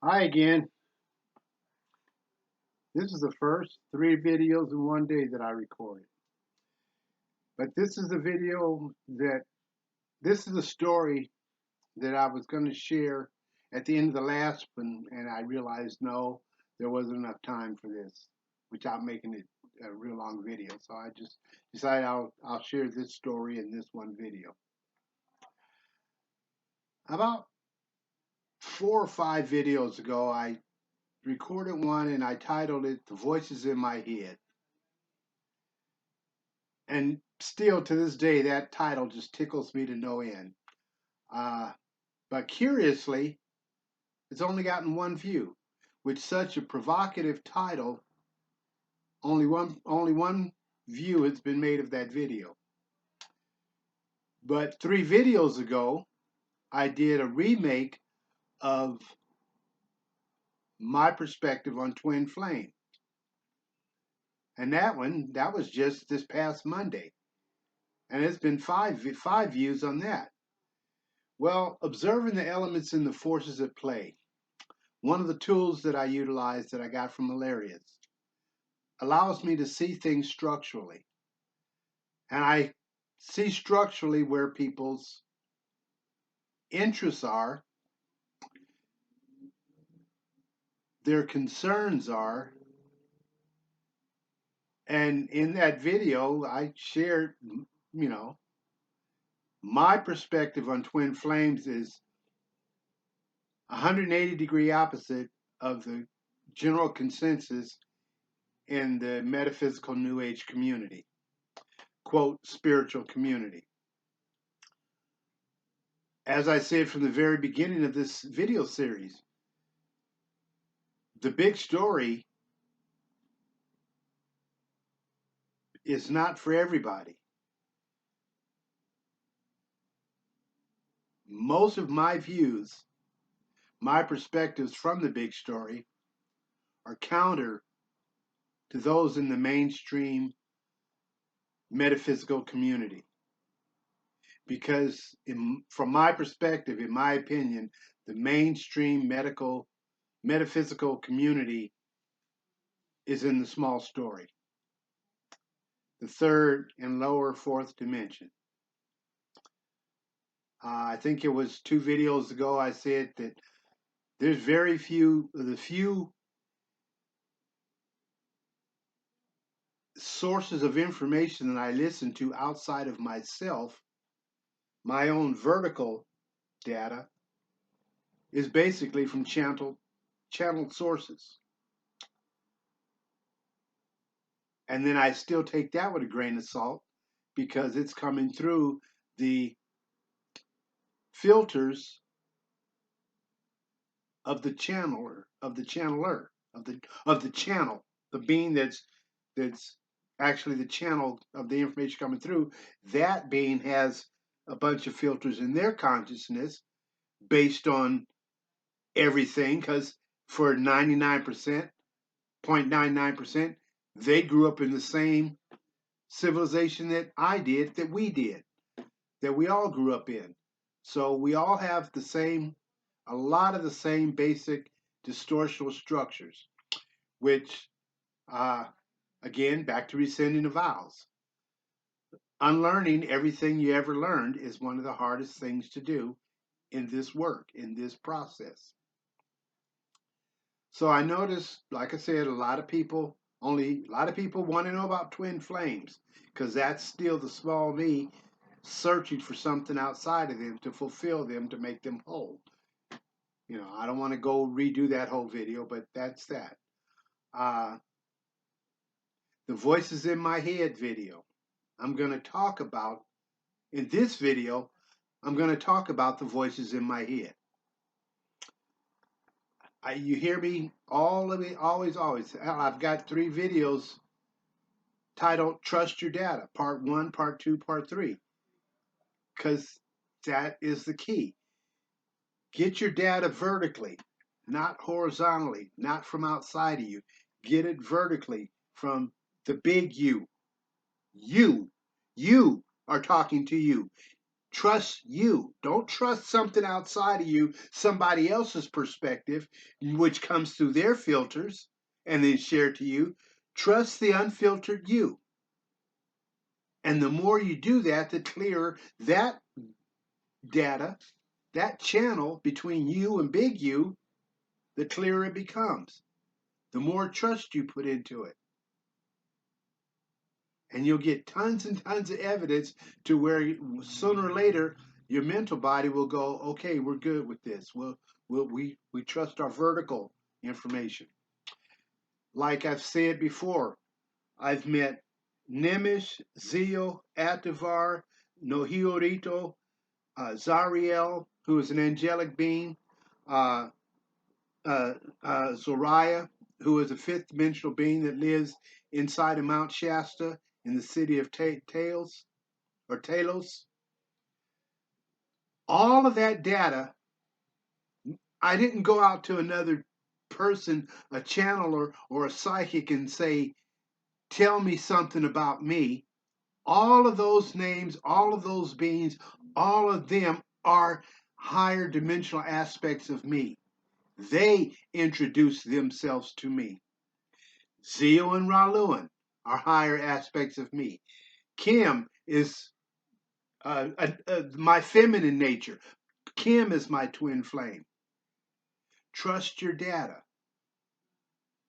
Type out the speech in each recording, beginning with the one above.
Hi again. This is the first 3 videos in one day that I recorded. But this is a story that I was going to share at the end of the last one, and I realized no, there wasn't enough time for this without making it a real long video. So I just decided I'll share this story in this one video. About 4 or 5 videos ago, I recorded one and I titled it "The Voices in My Head." And still to this day, that title just tickles me to no end. But curiously, it's only gotten one view. With such a provocative title, only one view has been made of that video. But 3 videos ago, I did a remake of my perspective on twin flame. And that was just this past Monday. And it's been five views on that. Well, observing the elements and the forces at play. One of the tools that I utilize that I got from Malarians allows me to see things structurally. And I see structurally where people's interests are, their concerns are. And in that video, I shared, my perspective on twin flames is 180-degree opposite of the general consensus in the metaphysical New Age community, quote, spiritual community. As I said from the very beginning of this video series, the big story is not for everybody. Most of my views, my perspectives from the big story, are counter to those in the mainstream metaphysical community. Because from my perspective, in my opinion, the mainstream metaphysical community is in the small story, the third and lower fourth dimension. I think it was 2 videos ago I said that there's very few, the few sources of information that I listen to outside of myself, my own vertical data, is basically from channeled sources. And then I still take that with a grain of salt because it's coming through the filters of the channeler, of the channeler, of the channel, the being that's actually the channel of the information coming through. That being has a bunch of filters in their consciousness based on everything, because for 99%, 0.99%, they grew up in the same civilization that I did, that we all grew up in. So we all have a lot of the same basic distortional structures, which, again, back to rescinding the vows. Unlearning everything you ever learned is one of the hardest things to do in this work, in this process. So I noticed, like I said, a lot of people want to know about twin flames because that's still the small me searching for something outside of them to fulfill them, to make them whole. I don't want to go redo that whole video, but that's that. The Voices in My Head video. In this video, I'm going to talk about the voices in my head. You hear me always. I've got 3 videos titled Trust Your Data, Part 1, Part 2, Part 3, because that is the key. Get your data vertically, not horizontally, not from outside of you. Get it vertically from the big you. You are talking to you. Trust you. Don't trust something outside of you, somebody else's perspective, which comes through their filters and then shared to you. Trust the unfiltered you. And the more you do that, the clearer that data, that channel between you and big you, the clearer it becomes. The more trust you put into it. And you'll get tons and tons of evidence to where sooner or later your mental body will go, okay, we're good with this. We trust our vertical information. Like I've said before, I've met Nemish, Zio, Ativar, Nohiorito, Zariel, who is an angelic being, uh, Zoriah, who is a fifth dimensional being that lives inside of Mount Shasta in the city of Talos. All of that data, I didn't go out to another person, a channeler or a psychic, and say, tell me something about me. All of those names, all of those beings, all of them are higher dimensional aspects of me. They introduce themselves to me. Zeo and Raluan are higher aspects of me. Kim is my feminine nature. Kim is my twin flame. Trust your data.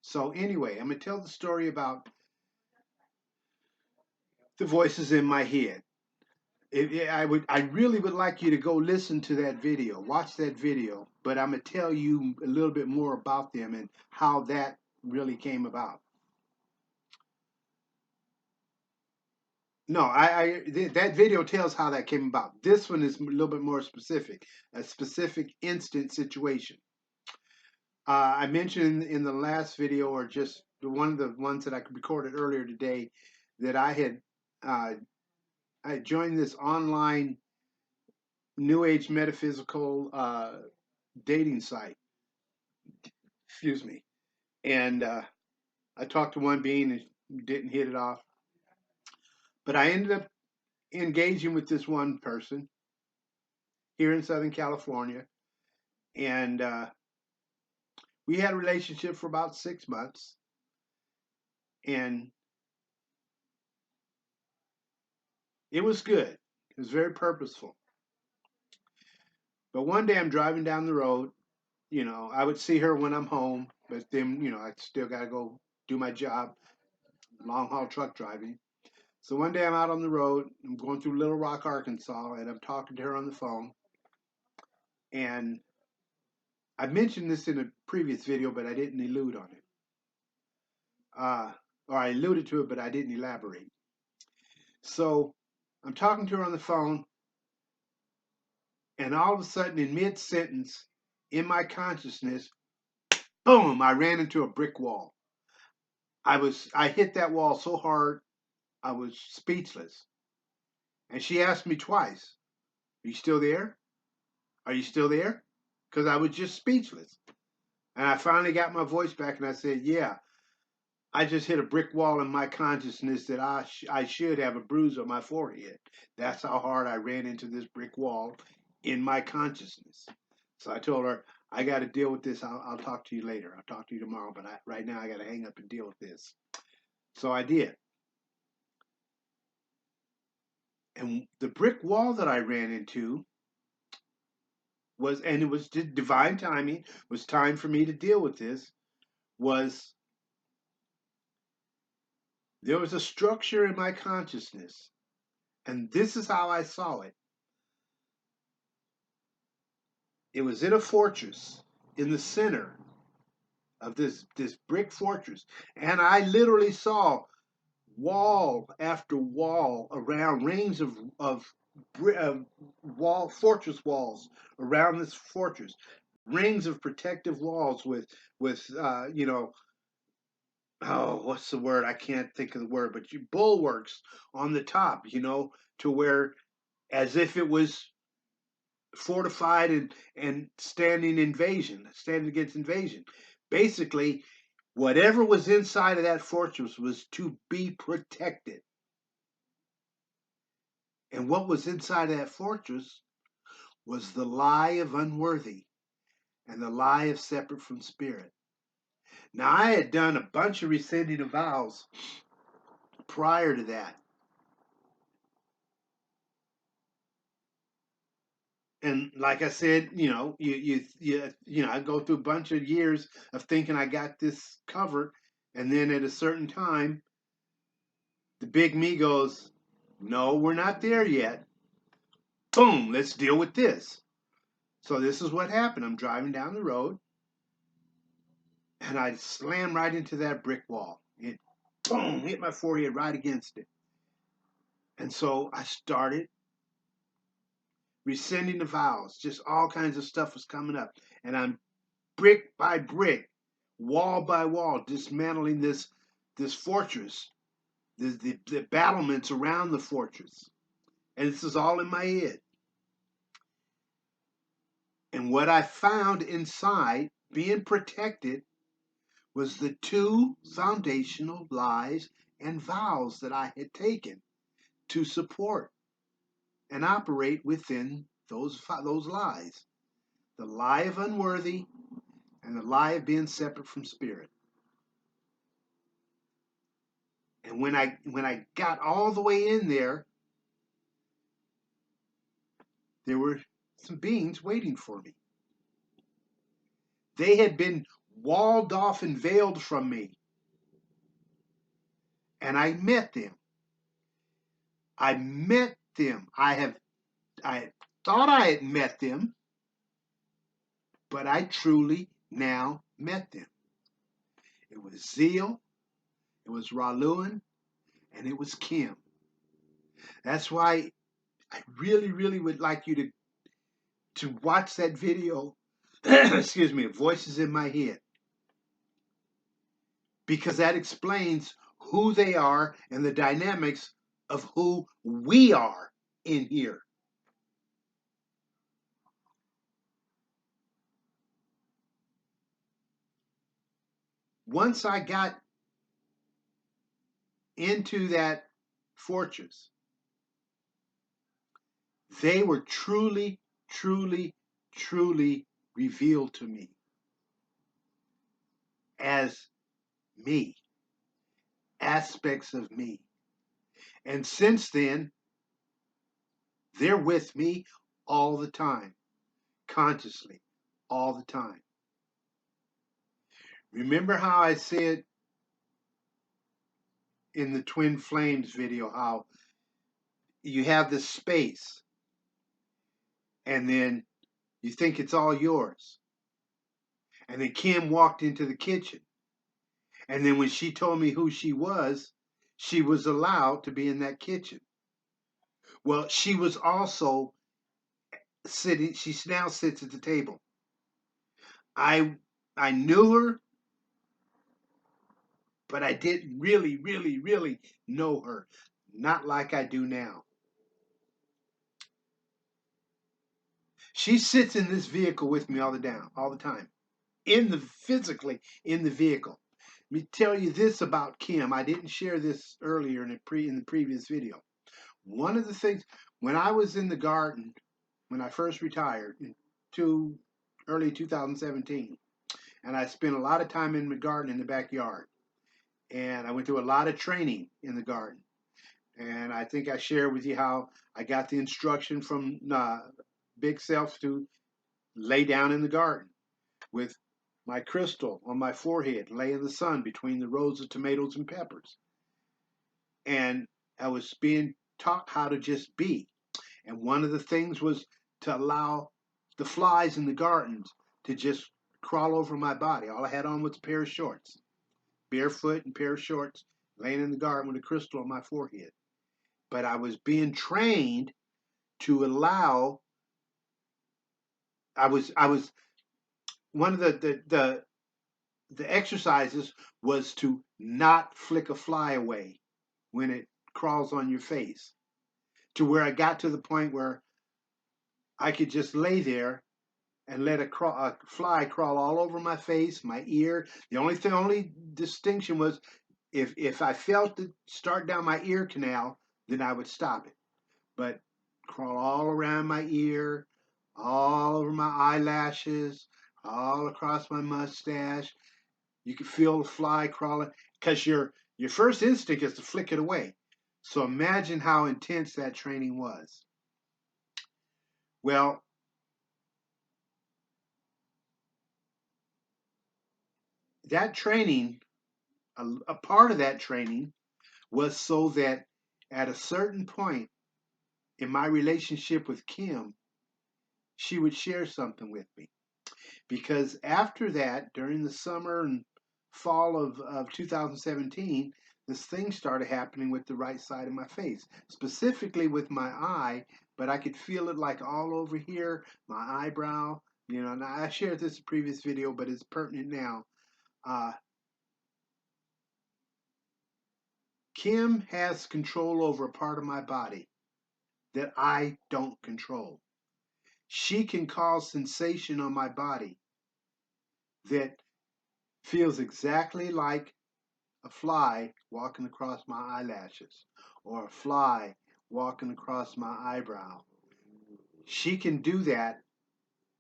So anyway, I'm going to tell the story about the voices in my head. I really would like you to go listen to that video, watch that video, but I'm going to tell you a little bit more about them and how that really came about. No, that video tells how that came about. This one is a little bit more specific, a specific instant situation. I mentioned in the last video, or just one of the ones that I recorded earlier today, that I joined this online New Age metaphysical dating site. Excuse me, and I talked to one being and didn't hit it off, but I ended up engaging with this one person here in Southern California, and we had a relationship for about 6 months, and it was good. It was very purposeful. But one day I'm driving down the road. I would see her when I'm home, but then, I still got to go do my job, long haul truck driving. So one day I'm out on the road. I'm going through Little Rock, Arkansas, and I'm talking to her on the phone. And I mentioned this in a previous video, but I didn't allude on it. Or I alluded to it, but I didn't elaborate. So I'm talking to her on the phone, and all of a sudden, in mid-sentence, in my consciousness, boom, I ran into a brick wall. I hit that wall so hard, I was speechless. And she asked me twice, "Are you still there? Are you still there?" Because I was just speechless. And I finally got my voice back and I said, "Yeah, I just hit a brick wall in my consciousness that I should have a bruise on my forehead. That's how hard I ran into this brick wall in my consciousness." So I told her, "I got to deal with this. I'll talk to you later. I'll talk to you tomorrow. But right now, I got to hang up and deal with this." So I did. And the brick wall that I ran into and it was divine timing, was time for me to deal with this, was there was a structure in my consciousness. And this is how I saw it. It was in a fortress in the center of this brick fortress. And I literally saw wall after wall around, rings of fortress walls around this fortress, rings of protective walls with what's the word? I can't think of the word, but bulwarks on the top, to where, as if it was fortified and standing against invasion. Basically, whatever was inside of that fortress was to be protected. And what was inside of that fortress was the lie of unworthy and the lie of separate from spirit. Now, I had done a bunch of rescinding of vows prior to that. And like I said, I go through a bunch of years of thinking I got this covered, and then at a certain time, the big me goes, "No, we're not there yet. Boom, let's deal with this." So this is what happened. I'm driving down the road, and I slammed right into that brick wall. It, boom, hit my forehead right against it. And so I started rescinding the vows. Just all kinds of stuff was coming up, and I'm brick by brick, wall by wall, dismantling this fortress, the battlements around the fortress. And this is all in my head. And what I found inside, being protected, was the two foundational lies and vows that I had taken to support and operate within those lies. The lie of unworthy and the lie of being separate from spirit. And when I got all the way in there were some beings waiting for me. They had been walled off and veiled from me. And I met them. I met them. I thought I had met them, but I truly now met them. It was Zeal, it was Raluan, and it was Kim. That's why I really, really would like you to watch that video. Excuse me, Voices in My Head. Because that explains who they are and the dynamics of who we are in here. Once I got into that fortress, they were truly, truly, truly revealed to me as me, aspects of me. And since then, they're with me all the time, consciously, all the time. Remember how I said in the Twin Flames video how you have this space and then you think it's all yours. And then Kim walked into the kitchen. And then when she told me who she was allowed to be in that kitchen. Well, she was also sitting, she now sits at the table. I knew her, but I didn't really, really, really know her. Not like I do now. She sits in this vehicle with me all the time. Physically in the vehicle. Let me tell you this about Kim. I didn't share this earlier in the previous video. One of the things, when I was in the garden, when I first retired in early 2017, and I spent a lot of time in the garden in the backyard, and I went through a lot of training in the garden. And I think I shared with you how I got the instruction from Big Self to lay down in the garden with my crystal on my forehead, lay in the sun between the rows of tomatoes and peppers. And I was being taught how to just be. And one of the things was to allow the flies in the gardens to just crawl over my body. All I had on was a pair of shorts, barefoot and pair of shorts, laying in the garden with a crystal on my forehead. But I was being trained to allow. I was one of the exercises was to not flick a fly away when it crawls on your face, to where I got to the point where I could just lay there and let a fly crawl all over my face, my ear. The only distinction was if I felt it start down my ear canal, then I would stop it. But crawl all around my ear, all over my eyelashes, all across my mustache. You can feel the fly crawling because your first instinct is to flick it away. So imagine how intense that training was. Well, that training, a part of that training was so that at a certain point in my relationship with Kim, she would share something with me. Because after that, during the summer and fall of 2017, this thing started happening with the right side of my face, specifically with my eye, but I could feel it like all over here, my eyebrow. And I shared this in a previous video, but it's pertinent now. Uh, Kim has control over a part of my body that I don't control. She can cause sensation on my body that feels exactly like a fly walking across my eyelashes or a fly walking across my eyebrow. She can do that,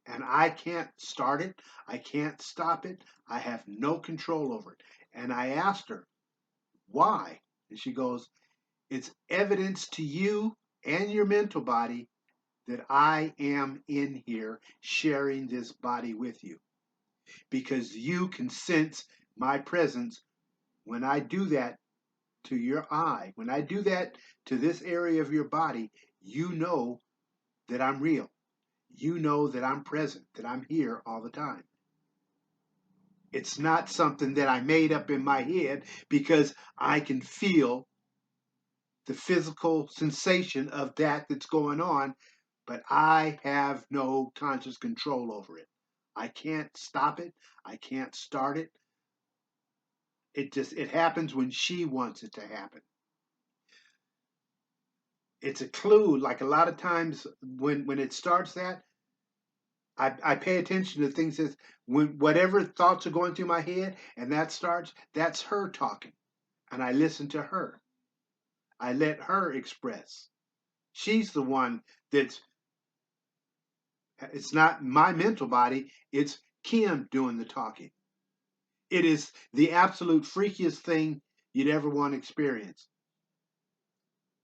and I can't start it. I can't stop it. I have no control over it. And I asked her, why? And she goes, it's evidence to you and your mental body that I am in here sharing this body with you because you can sense my presence when I do that to your eye. When I do that to this area of your body, you know that I'm real. You know that I'm present, that I'm here all the time. It's not something that I made up in my head because I can feel the physical sensation of that's going on, but I have no conscious control over it. I can't stop it. I can't start it. It happens when she wants it to happen. It's a clue. Like a lot of times when it starts that, I pay attention to things that when whatever thoughts are going through my head and that starts, that's her talking. And I listen to her. I let her express. She's the one that's it's not my mental body, it's Kim doing the talking. It is the absolute freakiest thing you'd ever want to experience.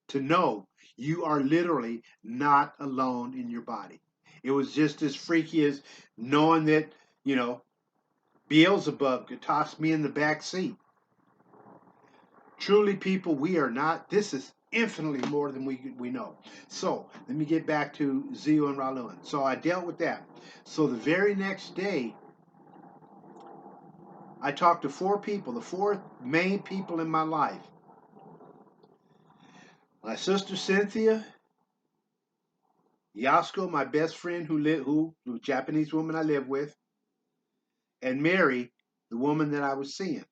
To know you are literally not alone in your body. It was just as freaky as knowing that, you know, Beelzebub could toss me in the back seat. Truly, people, we are not, this is infinitely more than we know. So, let me get back to Zio and Ralun. So, I dealt with that. So, the very next day, I talked to four people, the four main people in my life. My sister Cynthia, Yasko, my best friend who Japanese woman I live with, and Mary, the woman that I was seeing.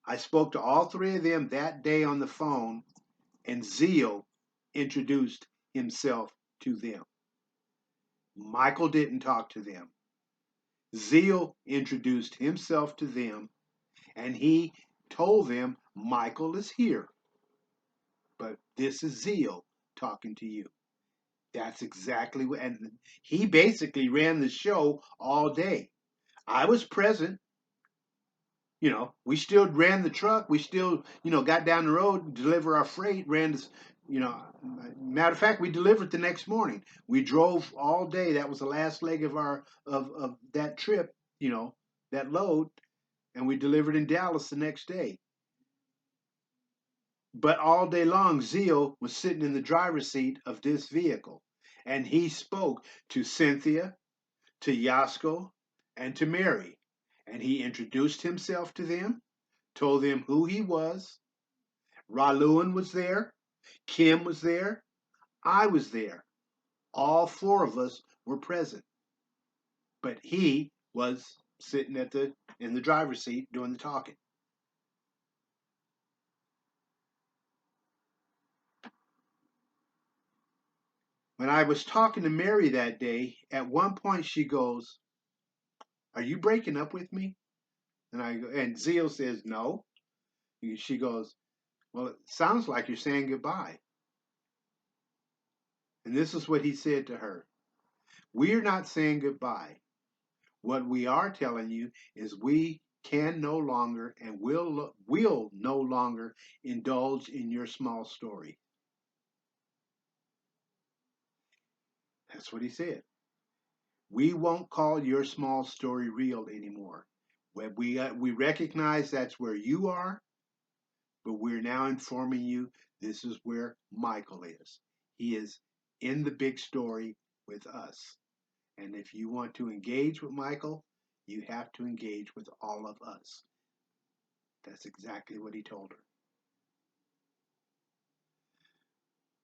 I spoke to all three of them that day on the phone, and Zio introduced himself to them. Michael didn't talk to them. Zio introduced himself to them, and he told them, Michael is here, but this is Zio talking to you. That's exactly what, and he basically ran the show all day. I was present. We still ran the truck. We still, got down the road, deliver our freight, ran this, matter of fact, we delivered the next morning. We drove all day. That was the last leg of of that trip, that load, and we delivered in Dallas the next day. But all day long, Zio was sitting in the driver's seat of this vehicle, and he spoke to Cynthia, to Yasko, and to Mary, and he introduced himself to them, told them who he was. Raluan was there, Kim was there, I was there. All four of us were present, but he was sitting in the driver's seat doing the talking. When I was talking to Mary that day, at one point she goes, "Are you breaking up with me?" And Zio says, "No." She goes, "Well, it sounds like you're saying goodbye." And this is what he said to her. We're not saying goodbye. What we are telling you is we can no longer and will no longer indulge in your small story. That's what he said. We won't call your small story real anymore. We recognize that's where you are, but we're now informing you this is where Michael is. He is in the big story with us. And if you want to engage with Michael, you have to engage with all of us. That's exactly what he told her.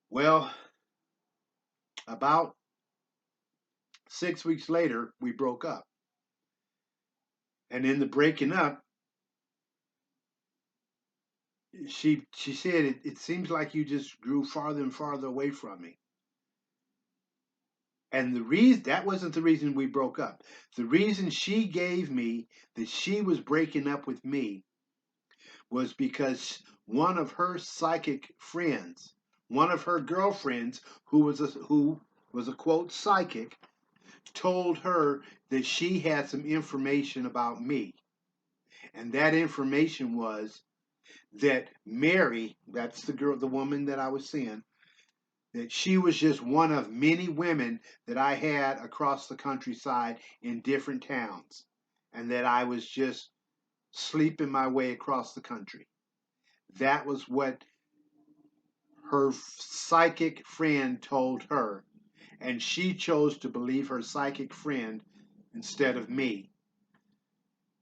Well, about 6 weeks later, we broke up. And in the breaking up, she said, it seems like you just grew farther and farther away from me. And the reason that wasn't the reason we broke up. The reason she gave me that she was breaking up with me was because one of her psychic friends, one of her girlfriends, who was a quote psychic, told her that she had some information about me. And that information was that Mary, that's the woman that I was seeing, that she was just one of many women that I had across the countryside in different towns, and that I was just sleeping my way across the country. That was what her psychic friend told her, and she chose to believe her psychic friend instead of me,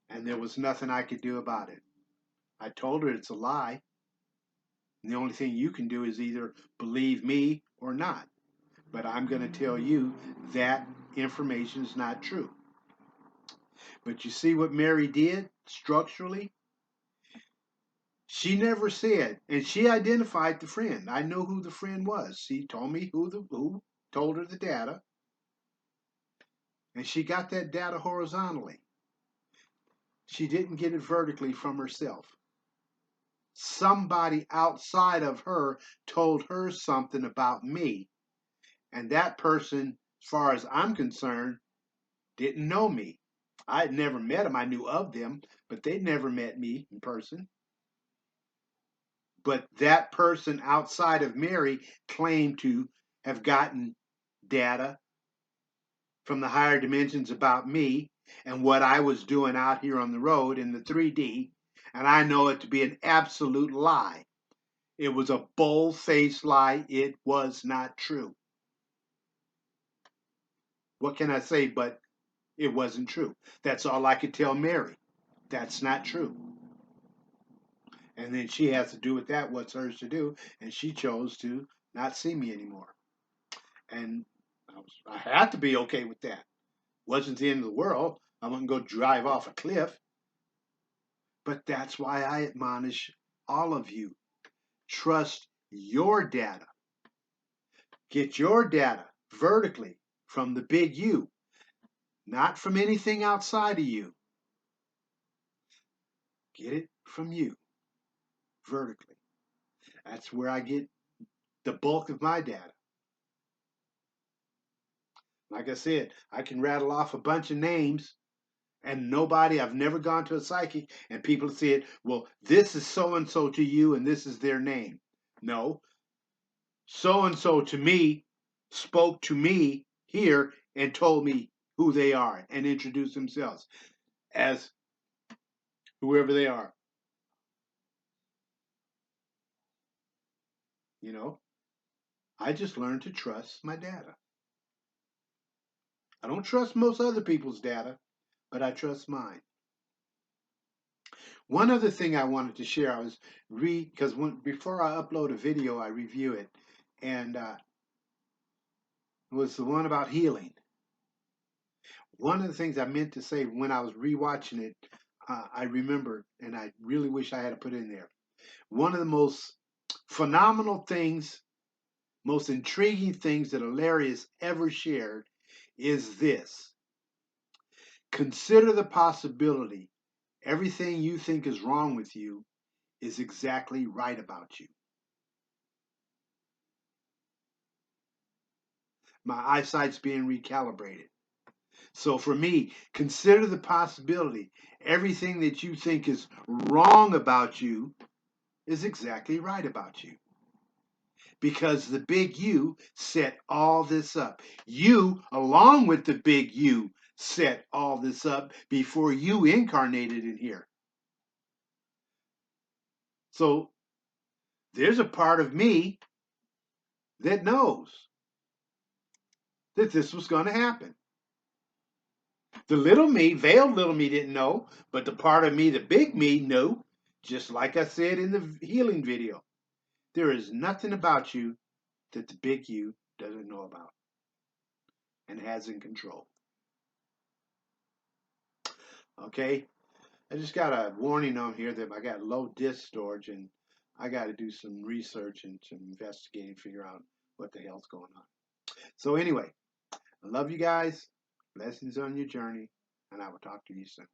and there was nothing I could do about it. I told her it's a lie, and the only thing you can do is either believe me or not. But I'm going to tell you that information is not true. But you see what Mary did structurally? She never said, and she identified the friend. I know who the friend was. She told me who told her the data, and she got that data horizontally. She didn't get it vertically from herself. Somebody outside of her told her something about me, and that person, as far as I'm concerned, didn't know me. I had never met them. I knew of them, but they'd never met me in person. But that person outside of Mary claimed to have gotten data from the higher dimensions about me and what I was doing out here on the road in the 3D. And I know it to be an absolute lie. It was a bold-faced lie. It was not true. What can I say but it wasn't true? That's all I could tell Mary. That's not true. And then she has to do with that what's hers to do, and she chose to not see me anymore. And I had to be okay with that. Wasn't the end of the world. I wouldn't go drive off a cliff. But that's why I admonish all of you. Trust your data. Get your data vertically from the big you, not from anything outside of you. Get it from you vertically. That's where I get the bulk of my data. Like I said, I can rattle off a bunch of names and I've never gone to a psychic and people said, well, this is so and so to you and this is their name. No, so and so to me spoke to me here and told me who they are and introduced themselves as whoever they are. You know, I just learned to trust my data. I don't trust most other people's data, but I trust mine. One other thing I wanted to share, I was because before I upload a video, I review it, and it was the one about healing. One of the things I meant to say when I was rewatching it, I remembered, and I really wish I had put it in there. One of the most phenomenal things, most intriguing things that Larry has ever shared is this. Consider the possibility everything you think is wrong with you is exactly right about you. My eyesight's being recalibrated. So for me, consider the possibility everything that you think is wrong about you is exactly right about you. Because the big U set all this up. You, along with the big U, set all this up before you incarnated in here. So there's a part of me that knows that this was going to happen. The little me, veiled little me, didn't know, but the part of me, the big me, knew. Just like I said in the healing video, there is nothing about you that the big U doesn't know about and has in control. Okay? I just got a warning on here that I got low disk storage and I got to do some research and some investigating, figure out what the hell's going on. So, anyway, I love you guys. Blessings on your journey, and I will talk to you soon.